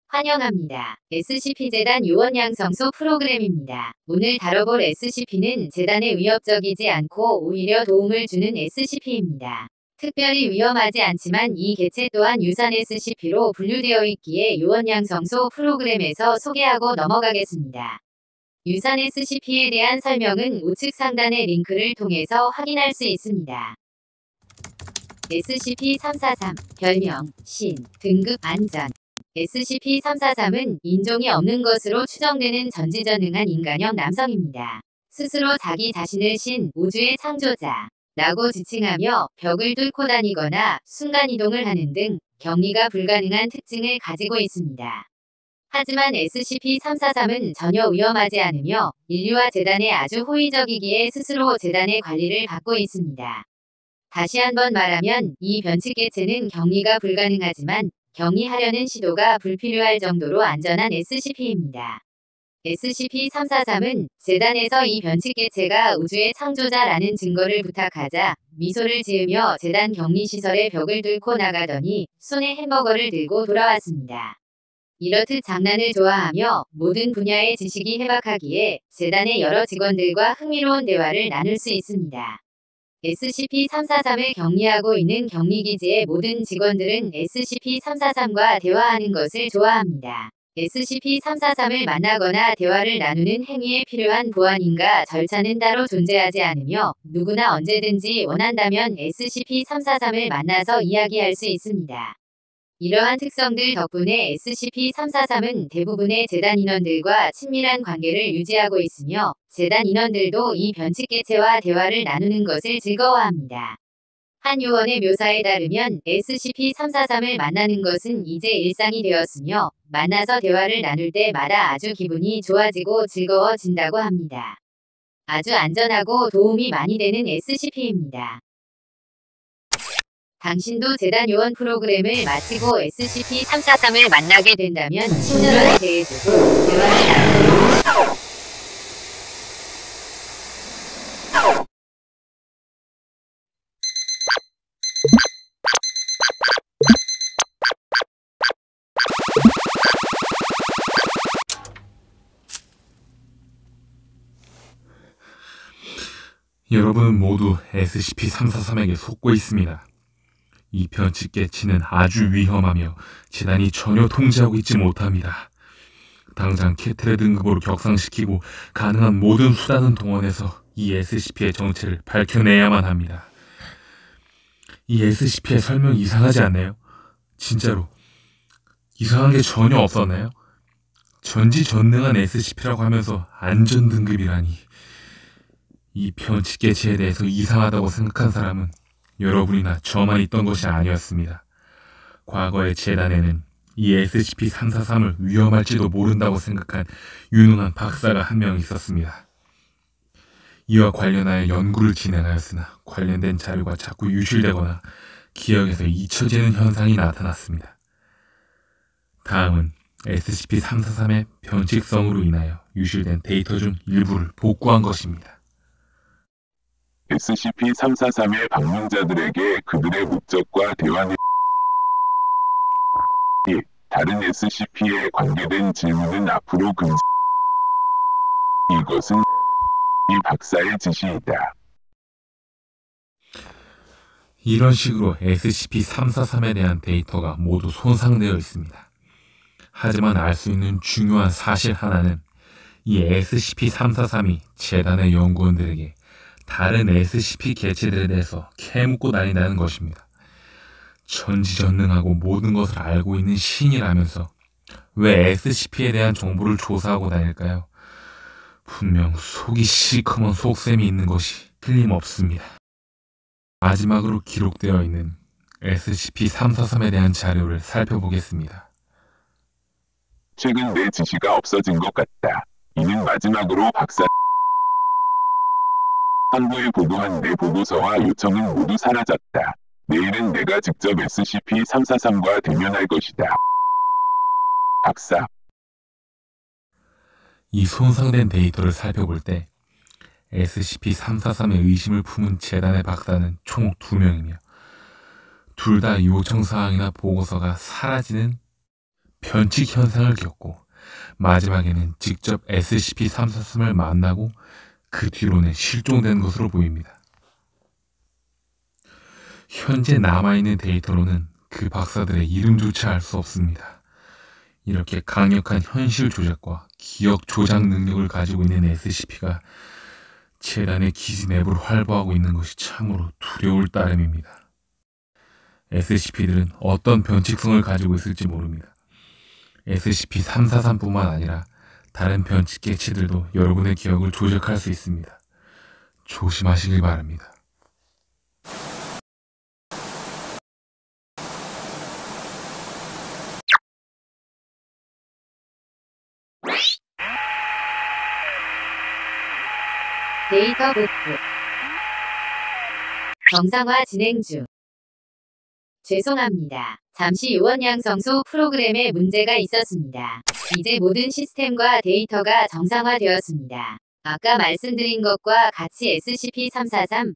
환영합니다. SCP-재단 요원 양성소 프로그램입니다. 오늘 다뤄볼 SCP는 재단에 위협적이지 않고 오히려 도움을 주는 SCP입니다. 특별히 위험하지 않지만 이 개체 또한 유산 SCP로 분류되어 있기에 요원 양성소 프로그램에서 소개하고 넘어가겠습니다. 유산 SCP에 대한 설명은 우측 상단의 링크를 통해서 확인할 수 있습니다. SCP-343, 별명, 신, 등급, 안전. SCP-343은 인종이 없는 것으로 추정되는 전지전능한 인간형 남성입니다. 스스로 자기 자신을 신, 우주의 창조자 라고 지칭하며 벽을 뚫고 다니거나 순간이동을 하는 등 격리가 불가능한 특징을 가지고 있습니다. 하지만 SCP-343은 전혀 위험하지 않으며 인류와 재단에 아주 호의적이기에 스스로 재단의 관리를 받고 있습니다. 다시 한번 말하면 이 변칙 개체는 격리가 불가능하지만 격리하려는 시도가 불필요할 정도로 안전한 SCP입니다. SCP-343은 재단에서 이 변칙 개체가 우주의 창조자라는 증거를 부탁하자 미소를 지으며 재단 격리시설의 벽을 뚫고 나가더니 손에 햄버거를 들고 돌아왔습니다. 이렇듯 장난을 좋아하며 모든 분야의 지식이 해박하기에 재단의 여러 직원들과 흥미로운 대화를 나눌 수 있습니다. SCP-343을 격리하고 있는 격리기지의 모든 직원들은 SCP-343과 대화하는 것을 좋아합니다. SCP-343을 만나거나 대화를 나누는 행위에 필요한 보안인가 절차는 따로 존재하지 않으며 누구나 언제든지 원한다면 SCP-343을 만나서 이야기할 수 있습니다. 이러한 특성들 덕분에 SCP-343은 대부분의 재단 인원들과 친밀한 관계를 유지하고 있으며 재단 인원들도 이 변칙 개체와 대화를 나누는 것을 즐거워합니다. 한 요원의 묘사에 따르면 SCP-343을 만나는 것은 이제 일상이 되었으며 만나서 대화를 나눌 때마다 아주 기분이 좋아지고 즐거워진다고 합니다. 아주 안전하고 도움이 많이 되는 SCP입니다. 당신도 재단 요원 프로그램을 마치고 SCP-343을 만나게 된다면 친절하게 대해주고 대화를 나누고 여러분은 모두 SCP-343에게 속고 있습니다. 이 변칙 개체는 아주 위험하며 재단이 전혀 통제하고 있지 못합니다. 당장 캐틀의 등급으로 격상시키고 가능한 모든 수단을 동원해서 이 SCP의 정체를 밝혀내야만 합니다. 이 SCP의 설명이 이상하지 않나요? 진짜로 이상한 게 전혀 없었나요? 전지전능한 SCP라고 하면서 안전 등급이라니. 이 변칙 개체에 대해서 이상하다고 생각한 사람은 여러분이나 저만 있던 것이 아니었습니다. 과거의 재단에는 이 SCP-343을 위험할지도 모른다고 생각한 유능한 박사가 한 명 있었습니다. 이와 관련하여 연구를 진행하였으나 관련된 자료가 자꾸 유실되거나 기억에서 잊혀지는 현상이 나타났습니다. 다음은 SCP-343의 변칙성으로 인하여 유실된 데이터 중 일부를 복구한 것입니다. SCP-343의 방문자들에게 그들의 목적과 대화 내용이 다른 SCP에 관계된 질문은 앞으로 금지. 이것은 이 박사의 지시이다. 이런 식으로 SCP-343에 대한 데이터가 모두 손상되어 있습니다. 하지만 알 수 있는 중요한 사실 하나는 이 SCP-343이 재단의 연구원들에게 다른 SCP 개체들에 대해서 캐묻고 다닌다는 것입니다. 전지전능하고 모든 것을 알고 있는 신이라면서 왜 SCP에 대한 정보를 조사하고 다닐까요? 분명 속이 시커먼 속셈이 있는 것이 틀림없습니다. 마지막으로 기록되어 있는 SCP-343에 대한 자료를 살펴보겠습니다. 최근 내 지시가 없어진 것 같다. 이는 마지막으로 박사 상부에 보고한 내 보고서와 요청은 모두 사라졌다. 내일은 내가 직접 SCP-343과 대면할 것이다. 박사. 이 손상된 데이터를 살펴볼 때 SCP-343의 의심을 품은 재단의 박사는 총 2명이며 둘 다 요청사항이나 보고서가 사라지는 변칙 현상을 겪고 마지막에는 직접 SCP-343을 만나고 그 뒤로는 실종된 것으로 보입니다. 현재 남아있는 데이터로는 그 박사들의 이름조차 알 수 없습니다. 이렇게 강력한 현실 조작과 기억 조작 능력을 가지고 있는 SCP가 재단의 기지 내부를 활보하고 있는 것이 참으로 두려울 따름입니다. SCP들은 어떤 변칙성을 가지고 있을지 모릅니다. SCP-343뿐만 아니라 다른 변칙 개체들도 여러분의 기억을 조작할 수 있습니다. 조심하시길 바랍니다. 데이터 복구. 정상화 진행 중. 죄송합니다. 잠시 요원 양성소 프로그램에 문제가 있었습니다. 이제 모든 시스템과 데이터가 정상화되었습니다. 아까 말씀드린 것과 같이 SCP-343,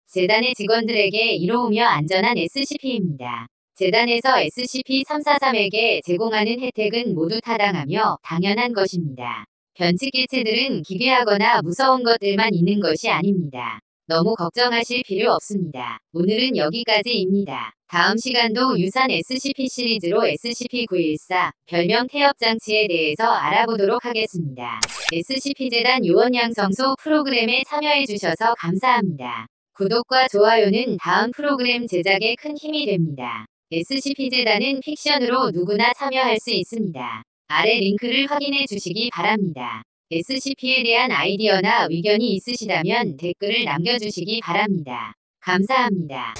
재단의 직원들에게 이로우며 안전한 SCP입니다. 재단에서 SCP-343에게 제공하는 혜택은 모두 타당하며 당연한 것입니다. 변칙 개체들은 기괴하거나 무서운 것들만 있는 것이 아닙니다. 너무 걱정하실 필요 없습니다. 오늘은 여기까지입니다. 다음 시간도 유산 SCP 시리즈로 SCP-914, 별명 태엽장치에 대해서 알아보도록 하겠습니다. SCP-재단 요원 양성소 프로그램에 참여해주셔서 감사합니다. 구독과 좋아요는 다음 프로그램 제작에 큰 힘이 됩니다. SCP-재단은 픽션으로 누구나 참여할 수 있습니다. 아래 링크를 확인해 주시기 바랍니다. SCP에 대한 아이디어나 의견이 있으시다면 댓글을 남겨주시기 바랍니다. 감사합니다.